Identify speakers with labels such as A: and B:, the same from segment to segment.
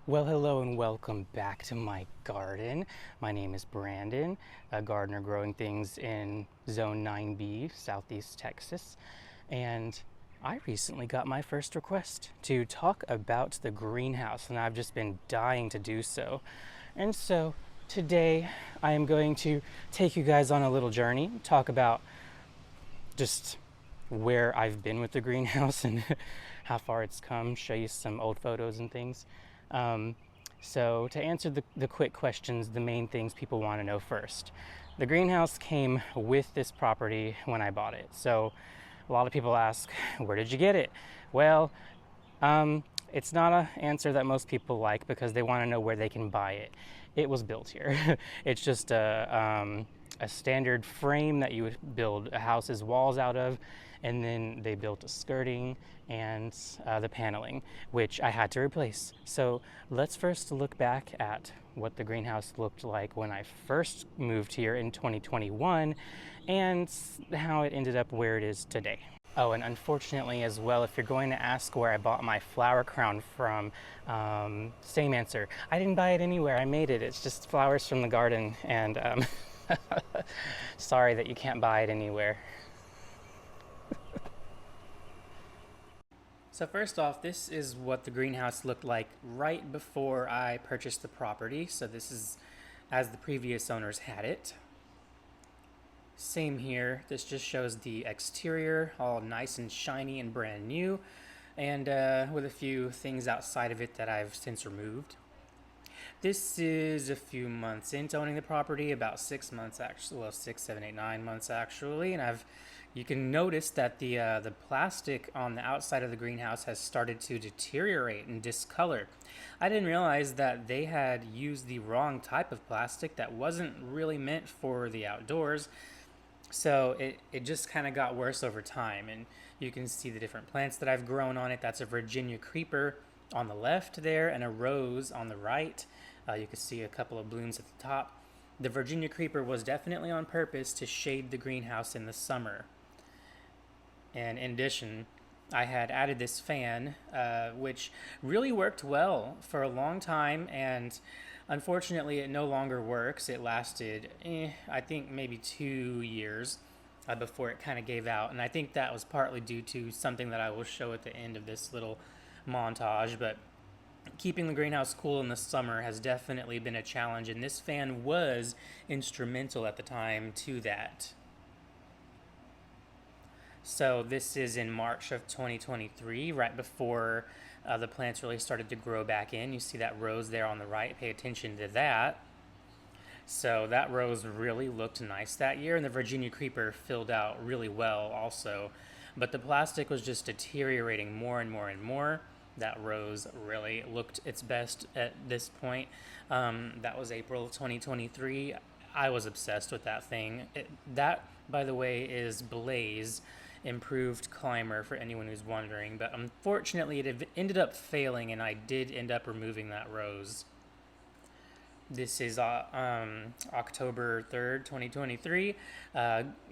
A: Well, hello and welcome back to my garden. My name is Brandon, a gardener growing things in Zone 9B, Southeast Texas. And I recently got my first request to talk about the greenhouse, and I've just been dying to do so. And so today I am going to take you guys on a little journey, talk about just where I've been with the greenhouse and how far it's come, show you some old photos and things. Um, so, to answer the quick questions, the main things people want to know first. The greenhouse came with this property when I bought it. So, a lot of people ask, where did you get it? Well, it's not an answer that most people like because they want to know where they can buy it. It was built here. It's just a standard frame that you would build a house's walls out of, and then they built a skirting and the paneling, which I had to replace. So let's first look back at what the greenhouse looked like when I first moved here in 2021 and how it ended up where it is today. Oh, and unfortunately as well, if you're going to ask where I bought my flower crown from, same answer. I didn't buy it anywhere. I made it. It's just flowers from the garden, and sorry that you can't buy it anywhere. So first off, this is what the greenhouse looked like right before I purchased the property. So this is as the previous owners had it. Same here. This just shows the exterior, all nice and shiny and brand new, and with a few things outside of it that I've since removed. This is a few months into owning the property, about 6 months actually, well, 6, 7, 8, 9 months actually, and you can notice that the plastic on the outside of the greenhouse has started to deteriorate and discolor. I didn't realize that they had used the wrong type of plastic that wasn't really meant for the outdoors. So it just kind of got worse over time, and you can see the different plants that I've grown on it. That's a Virginia creeper on the left there, and a rose on the right. You can see a couple of blooms at the top. The Virginia creeper was definitely on purpose to shade the greenhouse in the summer. And in addition, I had added this fan, which really worked well for a long time, and unfortunately, it no longer works. It lasted, I think, maybe 2 years before it kind of gave out, and I think that was partly due to something that I will show at the end of this little montage. But keeping the greenhouse cool in the summer has definitely been a challenge, and this fan was instrumental at the time to that. So this is in March of 2023, right before the plants really started to grow back in. You see that rose there on the right. Pay attention to that. So that rose really looked nice that year, and the Virginia creeper filled out really well also. But the plastic was just deteriorating more and more and more. That rose really looked its best at this point. That was April 2023. I was obsessed with that thing. That, by the way, is Blaze improved climber for anyone who's wondering. But unfortunately, it ended up failing, and I did end up removing that rose. This is October 3rd, 2023.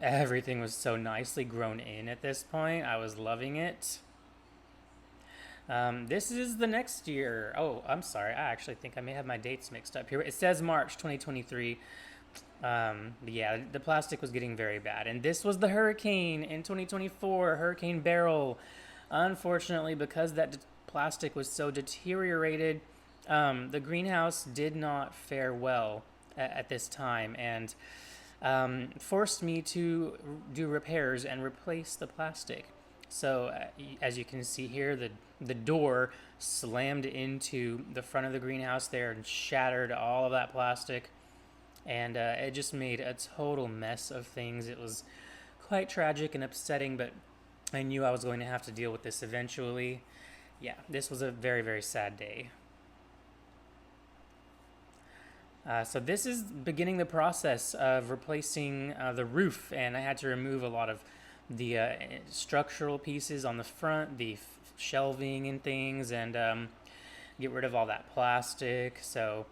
A: Everything was so nicely grown in at this point. I was loving it. This is the next year. Oh, I'm sorry. I actually think I may have my dates mixed up here. It says March 2023. But yeah, the plastic was getting very bad. And this was the hurricane in 2024, Hurricane Beryl. Unfortunately, because that plastic was so deteriorated, the greenhouse did not fare well at this time, and forced me to do repairs and replace the plastic. So as you can see here, the door slammed into the front of the greenhouse there and shattered all of that plastic, and it just made a total mess of things. It was quite tragic and upsetting, but I knew I was going to have to deal with this eventually. Yeah, this was a very, very sad day. So this is beginning the process of replacing the roof, and I had to remove a lot of the structural pieces on the front, the shelving and things, and get rid of all that plastic. So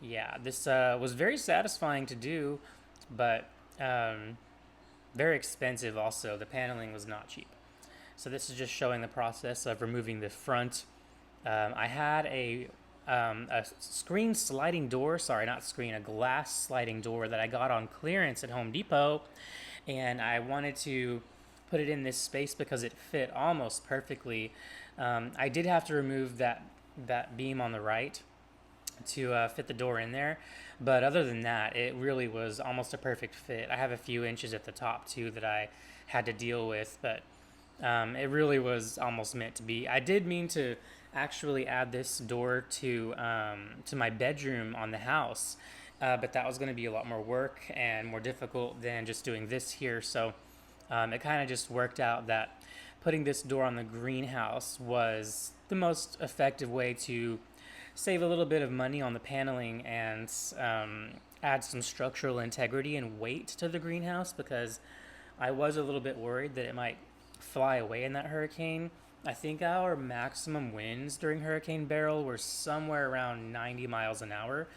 A: yeah, this was very satisfying to do, but very expensive also. The paneling was not cheap. So this is just showing the process of removing the front. I had a a screen sliding door. Sorry, not screen, a glass sliding door that I got on clearance at Home Depot, and I wanted to put it in this space because it fit almost perfectly. I did have to remove that beam on the right to fit the door in there, but other than that, it really was almost a perfect fit. I have a few inches at the top too that I had to deal with, but it really was almost meant to be. I did mean to actually add this door to my bedroom on the house, but that was going to be a lot more work and more difficult than just doing this here. So it kind of just worked out that putting this door on the greenhouse was the most effective way to save a little bit of money on the paneling and add some structural integrity and weight to the greenhouse, because I was a little bit worried that it might fly away in that hurricane. I think our maximum winds during Hurricane Beryl were somewhere around 90 miles an hour.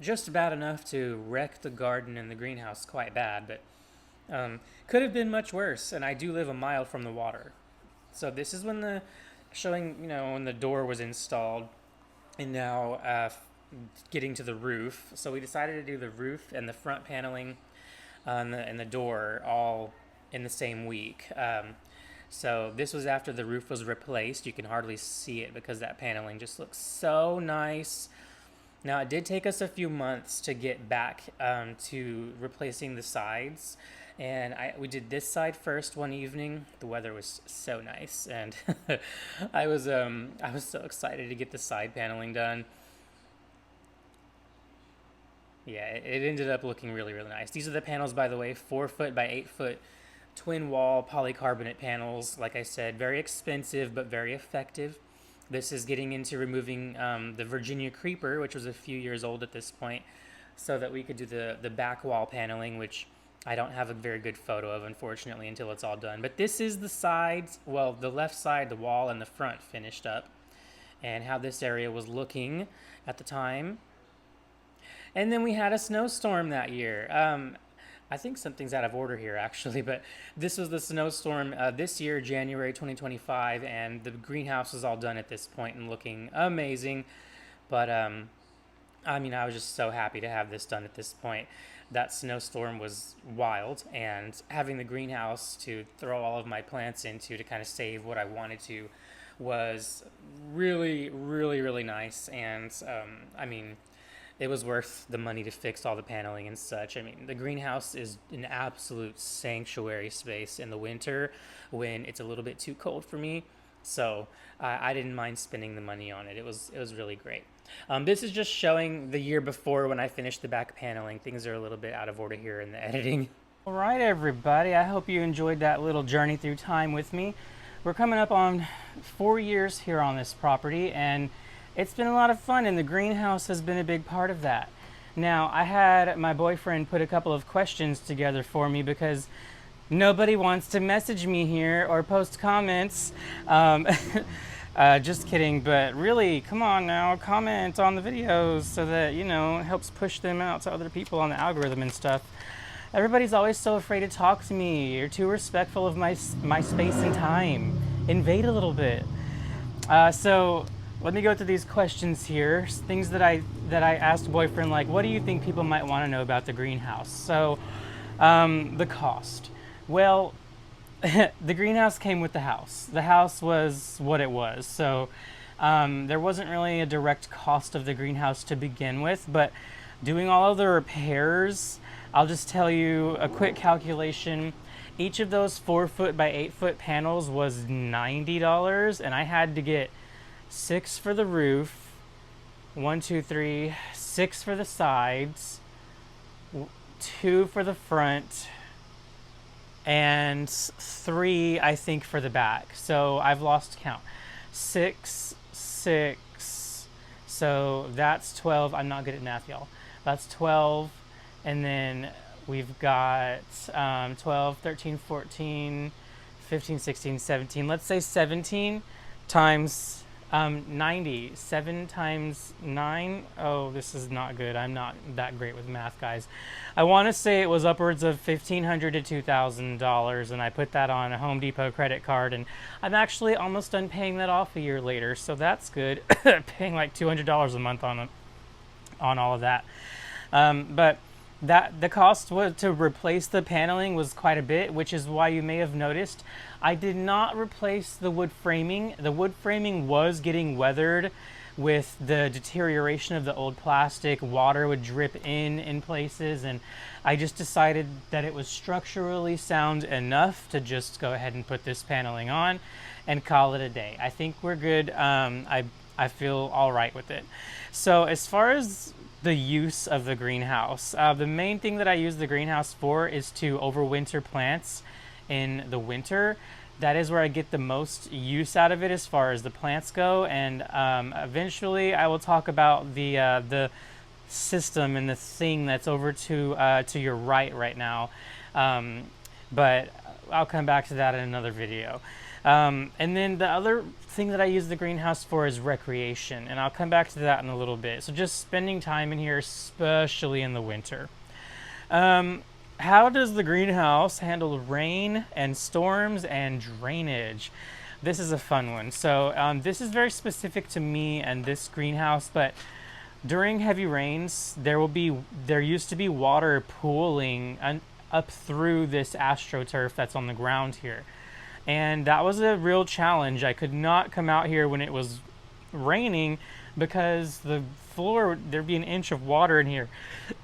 A: Just bad enough to wreck the garden and the greenhouse quite bad, but could have been much worse, and I do live a mile from the water. So this is when when the door was installed, and now getting to the roof. So we decided to do the roof and the front paneling and the door all in the same week. So this was after the roof was replaced. You can hardly see it because that paneling just looks so nice. Now, it did take us a few months to get back to replacing the sides. And we did this side first one evening. The weather was so nice, and I was so excited to get the side paneling done. Yeah, it ended up looking really, really nice. These are the panels, by the way, 4-foot by 8-foot twin wall polycarbonate panels. Like I said, very expensive but very effective. This is getting into removing the Virginia creeper, which was a few years old at this point, so that we could do the back wall paneling, which I don't have a very good photo of, unfortunately, until it's all done. But this is the sides, well, the left side, the wall, and the front finished up, and how this area was looking at the time. And then we had a snowstorm that year. I think something's out of order here, actually, but this was the snowstorm this year, January 2025, and the greenhouse was all done at this point and looking amazing. But I mean, I was just so happy to have this done at this point. That snowstorm was wild, and having the greenhouse to throw all of my plants into to kind of save what I wanted to was really, really, really nice. And I mean, it was worth the money to fix all the paneling and such. I mean, the greenhouse is an absolute sanctuary space in the winter when it's a little bit too cold for me. So I didn't mind spending the money on it. It was really great. This is just showing the year before when I finished the back paneling. Things are a little bit out of order here in the editing. All right, everybody. I hope you enjoyed that little journey through time with me. We're coming up on 4 years here on this property, and it's been a lot of fun, and the greenhouse has been a big part of that. Now, I had my boyfriend put a couple of questions together for me because nobody wants to message me here or post comments. Just kidding, but really, come on now, comment on the videos so that, it helps push them out to other people on the algorithm and stuff. Everybody's always so afraid to talk to me. You're too respectful of my space and time. Invade a little bit. So let me go through these questions here. Things that I asked boyfriend, like, what do you think people might want to know about the greenhouse? So, the cost. Well, the greenhouse came with the house. The house was what it was. So, there wasn't really a direct cost of the greenhouse to begin with, but doing all of the repairs, I'll just tell you a quick calculation. Each of those 4-foot by 8-foot panels was $90, and I had to get 6 for the roof, 1, 2, 3, 6 for the sides, 2 for the front, and 3, I think, for the back. So I've lost count. 6, 6, so that's 12. I'm not good at math, y'all. That's 12, and then we've got 12, 13, 14, 15, 16, 17. Let's say 17 times 90. 7 times 9. Oh, this is not good. I'm not that great with math, guys. I want to say it was upwards of $1,500 to $2,000, and I put that on a Home Depot credit card, and I'm actually almost done paying that off a year later, so that's good. Paying like $200 a month on all of that. But that the cost to replace the paneling was quite a bit, which is why you may have noticed I did not replace the wood framing. The wood framing was getting weathered with the deterioration of the old plastic. Water would drip in places, and I just decided that it was structurally sound enough to just go ahead and put this paneling on and call it a day. I think we're good. I feel all right with it. So as far as the use of the greenhouse, the main thing that I use the greenhouse for is to overwinter plants in the winter. That is where I get the most use out of it as far as the plants go, and eventually I will talk about the system and the thing that's over to your right now, but I'll come back to that in another video. And then the other thing that I use the greenhouse for is recreation, and I'll come back to that in a little bit. So just spending time in here, especially in the winter. How does the greenhouse handle rain and storms and drainage? This is a fun one. So this is very specific to me and this greenhouse, but during heavy rains, there used to be water pooling up through this AstroTurf that's on the ground here. And that was a real challenge. I could not come out here when it was raining because the floor, there'd be an inch of water in here,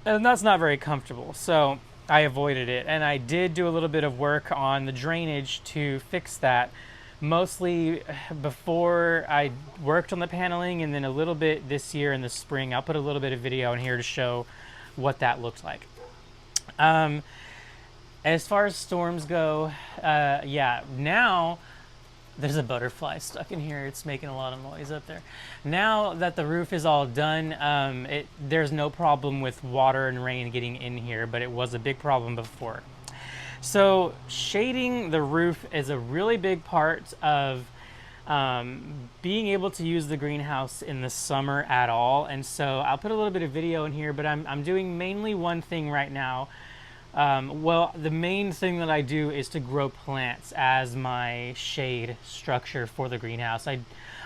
A: and that's not very comfortable. So I avoided it, and I did do a little bit of work on the drainage to fix that, mostly before I worked on the paneling, and then a little bit this year in the spring. I'll put a little bit of video in here to show what that looked like. As far as storms go, yeah, now there's a butterfly stuck in here. It's making a lot of noise up there. Now that the roof is all done, there's no problem with water and rain getting in here, but it was a big problem before. So shading the roof is a really big part of being able to use the greenhouse in the summer at all. And so I'll put a little bit of video in here, but I'm doing mainly one thing right now. Well, the main thing that I do is to grow plants as my shade structure for the greenhouse. I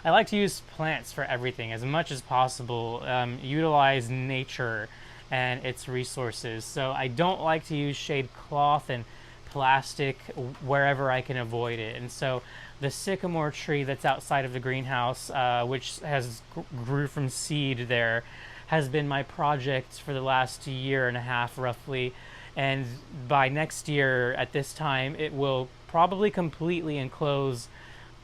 A: like to use plants for everything as much as possible, utilize nature and its resources. So I don't like to use shade cloth and plastic wherever I can avoid it. And so the sycamore tree that's outside of the greenhouse, which grew from seed there, has been my project for the last year and a half roughly. And by next year at this time, it will probably completely enclose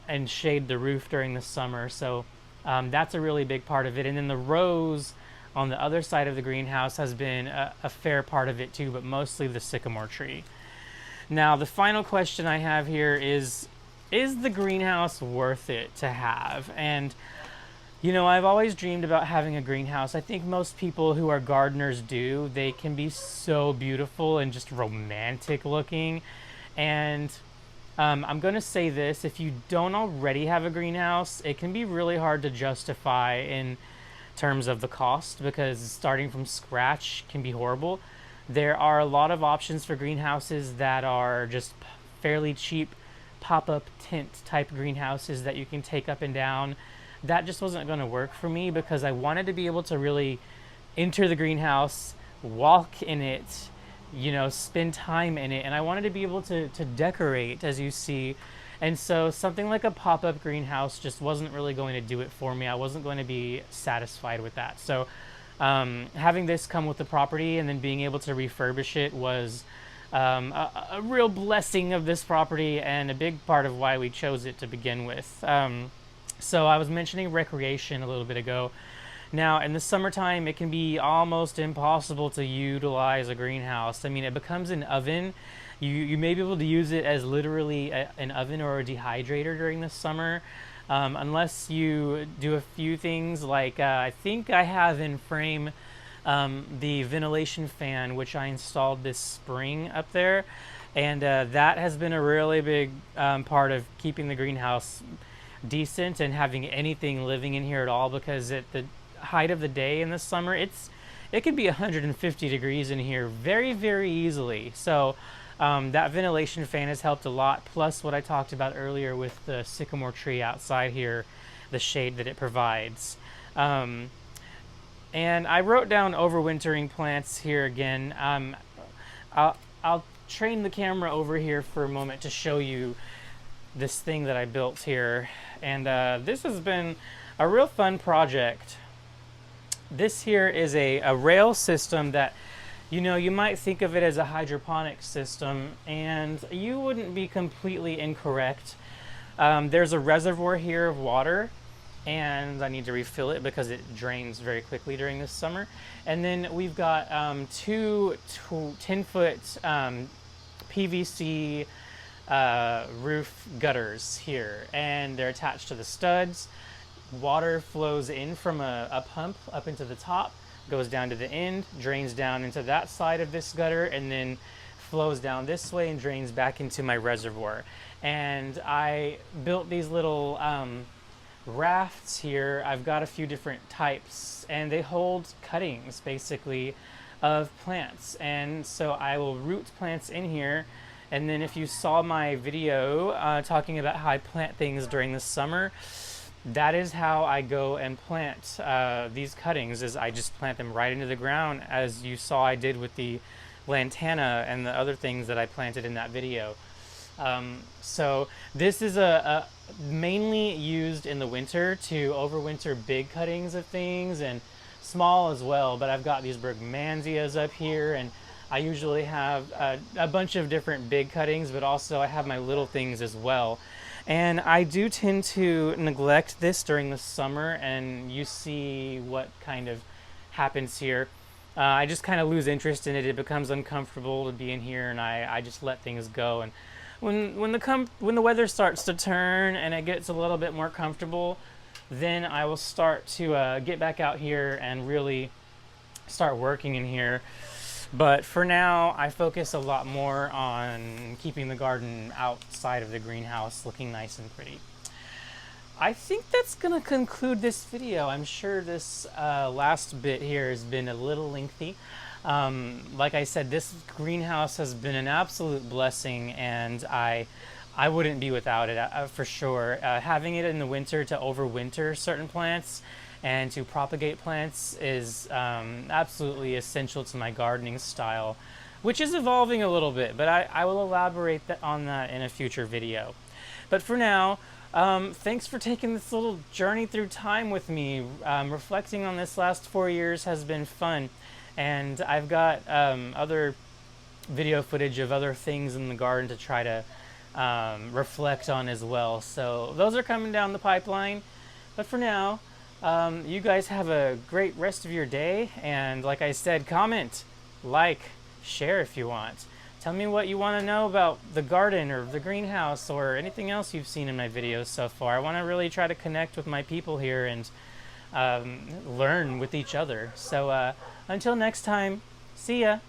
A: and shade the roof during the summer. So that's a really big part of it. And then the rose on the other side of the greenhouse has been a fair part of it too, but mostly the sycamore tree. Now, the final question I have here is the greenhouse worth it to have? And you know, I've always dreamed about having a greenhouse. I think most people who are gardeners do. They can be so beautiful and just romantic looking. And I'm going to say this, if you don't already have a greenhouse, it can be really hard to justify in terms of the cost, because starting from scratch can be horrible. There are a lot of options for greenhouses that are just fairly cheap pop-up tent type greenhouses that you can take up and down. That just wasn't going to work for me because I wanted to be able to really enter the greenhouse, walk in it, you know, spend time in it, and I wanted to be able to decorate, as you see. And so something like a pop-up greenhouse just wasn't really going to do it for me. I wasn't going to be satisfied with that. So having this come with the property and then being able to refurbish it was a real blessing of this property and a big part of why we chose it to begin with. So I was mentioning recreation a little bit ago. Now, in the summertime, it can be almost impossible to utilize a greenhouse. I mean, it becomes an oven. You may be able to use it as literally an oven or a dehydrator during the summer, unless you do a few things like I think I have in frame the ventilation fan, which I installed this spring up there. And that has been a really big part of keeping the greenhouse decent and having anything living in here at all, because at the height of the day in the summer, it can be 150 degrees in here very, very easily. So that ventilation fan has helped a lot, plus what I talked about earlier with the sycamore tree outside here, the shade that it provides. And I wrote down overwintering plants here again. I'll train the camera over here for a moment to show you this thing that I built here. And this has been a real fun project. This here is a rail system that, you might think of it as a hydroponic system, and you wouldn't be completely incorrect. There's a reservoir here of water, and I need to refill it because it drains very quickly during this summer. And then we've got two 10-foot PVC roof gutters here, and they're attached to the studs. Water flows in from a pump up into the top, goes down to the end, drains down into that side of this gutter, and then flows down this way and drains back into my reservoir. And I built these little rafts here. I've got a few different types, and they hold cuttings basically of plants. And so I will root plants in here. And then if you saw my video talking about how I plant things during the summer, that is how I go and plant these cuttings, is I just plant them right into the ground, as you saw I did with the lantana and the other things that I planted in that video. So this is a mainly used in the winter to overwinter big cuttings of things, and small as well, but I've got these Bergmansias up here, and I usually have a bunch of different big cuttings, but also I have my little things as well. And I do tend to neglect this during the summer, and you see what kind of happens here. I just kind of lose interest in it. It becomes uncomfortable to be in here, and I just let things go. And when the weather starts to turn and it gets a little bit more comfortable, then I will start to get back out here and really start working in here. But for now, I focus a lot more on keeping the garden outside of the greenhouse looking nice and pretty. I think that's going to conclude this video. I'm sure this last bit here has been a little lengthy. Like I said, this greenhouse has been an absolute blessing, and I wouldn't be without it for sure. Having it in the winter to overwinter certain plants and to propagate plants is absolutely essential to my gardening style, which is evolving a little bit, but I will elaborate on that in a future video. But for now, thanks for taking this little journey through time with me. Reflecting on this last 4 years has been fun, and I've got other video footage of other things in the garden to try to reflect on as well. So those are coming down the pipeline. But for now, you guys have a great rest of your day, and like I said, comment, like, share if you want. Tell me what you want to know about the garden or the greenhouse or anything else you've seen in my videos so far. I want to really try to connect with my people here and learn with each other. So until next time, see ya!